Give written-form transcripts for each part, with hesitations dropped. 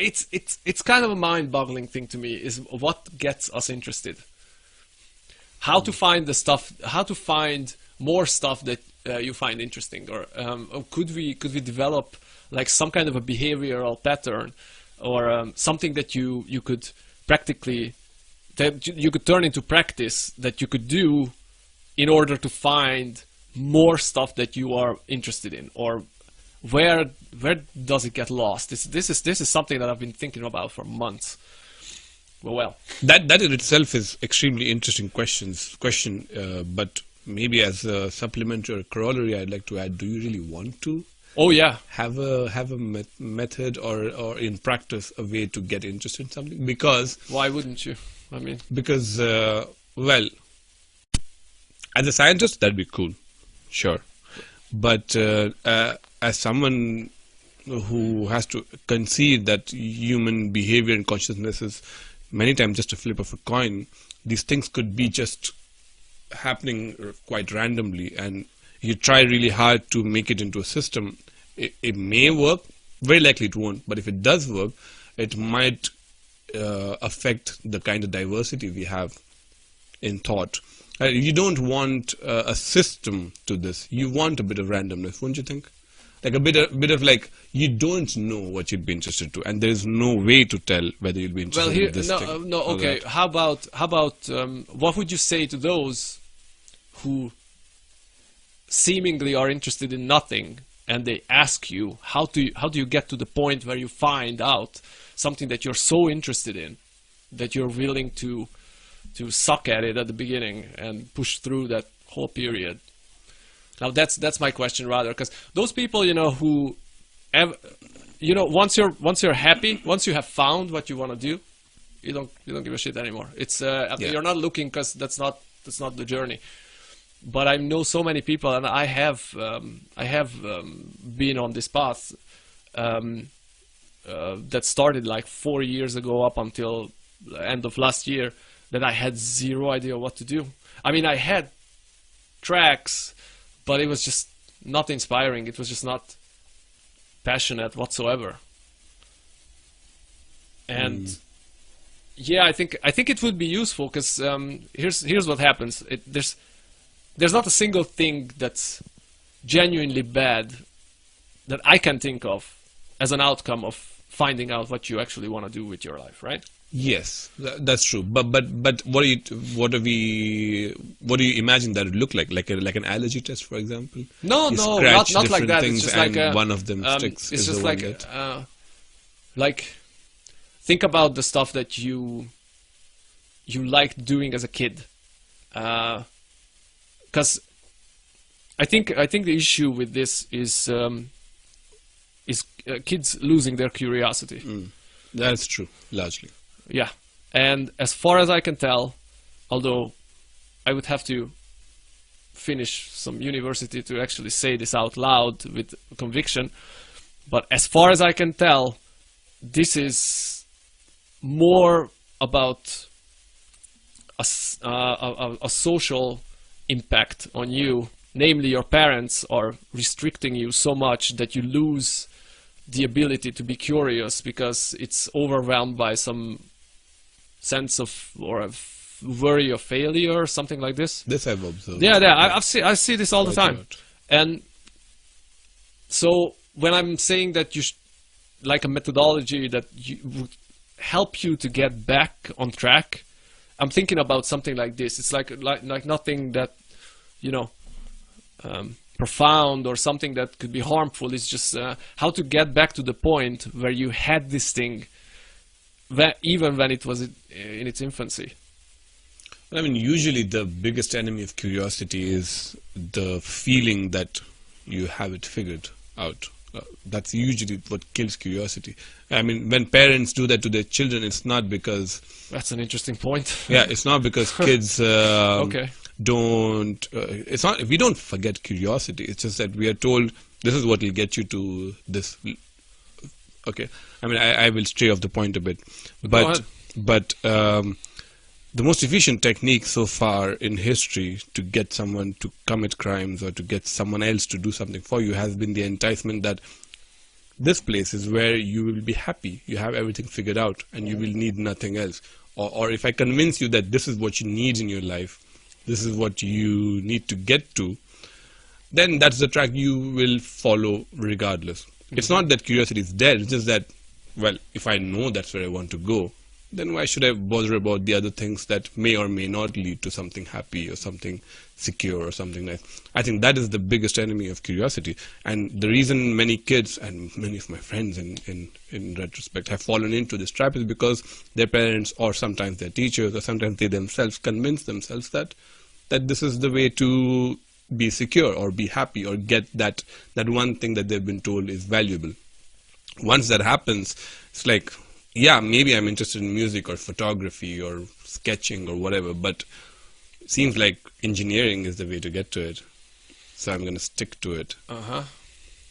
it's kind of a mind-boggling thing to me, is what gets us interested. How to find the stuff, how to find more stuff that you find interesting, or could we develop like some kind of a behavioral pattern, or something that you could practically, that you could turn into practice, that you could do in order to find more stuff that you are interested in, or where does it get lost? This is something that I've been thinking about for months. Well, that in itself is extremely interesting question. But maybe as a supplement or a corollary, I'd like to add: do you really want to? Oh yeah, have a method or in practice a way to get interested in something? Because why wouldn't you? I mean, because well, as a scientist, that'd be cool, sure. But as someone who has to concede that human behavior and consciousness is many times just a flip of a coin, these things could be just happening quite randomly, and you try really hard to make it into a system. It may work, very likely it won't, but if it does work, it might affect the kind of diversity we have in thought. You don't want a system to this. You want a bit of randomness, wouldn't you think? Like a bit of like, you don't know what you'd be interested to, and there's no way to tell whether you'll be interested in this thing. No, okay. That. How about what would you say to those who seemingly are interested in nothing, and they ask you, how do you get to the point where you find out something that you're so interested in that you're willing to suck at it at the beginning and push through that whole period? Now that's my question, rather, because those people, who have, once you're happy, once you have found what you want to do, you don't give a shit anymore. It's you're not looking, because that's not the journey. But I know so many people, and I have been on this path that started like 4 years ago up until the end of last year, that I had zero idea what to do. I mean, I had tracks, but it was just not inspiring. It was just not passionate whatsoever. And yeah, I think it would be useful, because here's what happens. There's not a single thing that's genuinely bad that I can think of as an outcome of finding out what you actually want to do with your life, right? Yes, that's true. But what do you imagine that would look like? Like an allergy test, for example? No, not like that. It's just like one of them sticks. It's just like think about the stuff that you liked doing as a kid, because I think the issue with this is kids losing their curiosity. That's true, largely. Yeah, and as far as I can tell, although I would have to finish some university to actually say this out loud with conviction, but as far as I can tell, this is more about a social impact on you. Namely, your parents are restricting you so much that you lose the ability to be curious, because it's overwhelmed by some sense of, or a worry of failure, or something like this. This I've observed. Yeah, I see this all the time. And so when I'm saying that you like a methodology that would help you to get back on track, I'm thinking about something like this. It's like nothing that, profound or something that could be harmful. It's just how to get back to the point where you had this thing, even when it was in its infancy. I mean, usually the biggest enemy of curiosity is the feeling that you have it figured out. That's usually what kills curiosity. I mean, when parents do that to their children, it's not because... That's an interesting point. Yeah, it's not because kids okay. don't... it's not... We don't forget curiosity. It's just that we are told, this is what will get you to this... Okay. I mean, I will stray off the point a bit. But the most efficient technique so far in history to get someone to commit crimes or to get someone else to do something for you has been the enticement that this place is where you will be happy. You have everything figured out and you will need nothing else. Or if I convince you that this is what you need in your life, this is what you need to get to, then that's the track you will follow regardless. It's not that curiosity is dead, it's just that, well, if I know that's where I want to go, then why should I bother about the other things that may or may not lead to something happy or something secure or something nice. I think that is the biggest enemy of curiosity. And the reason many kids and many of my friends in retrospect have fallen into this trap is because their parents or sometimes their teachers or sometimes they themselves convince themselves that this is the way to be secure or be happy or get that one thing that they've been told is valuable. Once that happens, it's like, yeah, maybe I'm interested in music or photography or sketching or whatever, but it seems like engineering is the way to get to it. So I'm going to stick to it.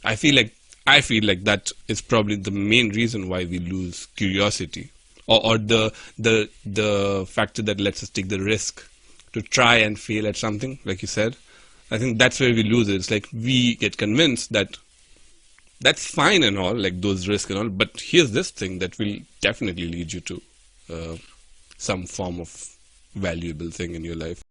I feel like that is probably the main reason why we lose curiosity, or the factor that lets us take the risk to try and fail at something, like you said. I think that's where we lose it. It's like we get convinced that that's fine and all, like those risks and all, but here's this thing that will definitely lead you to some form of valuable thing in your life.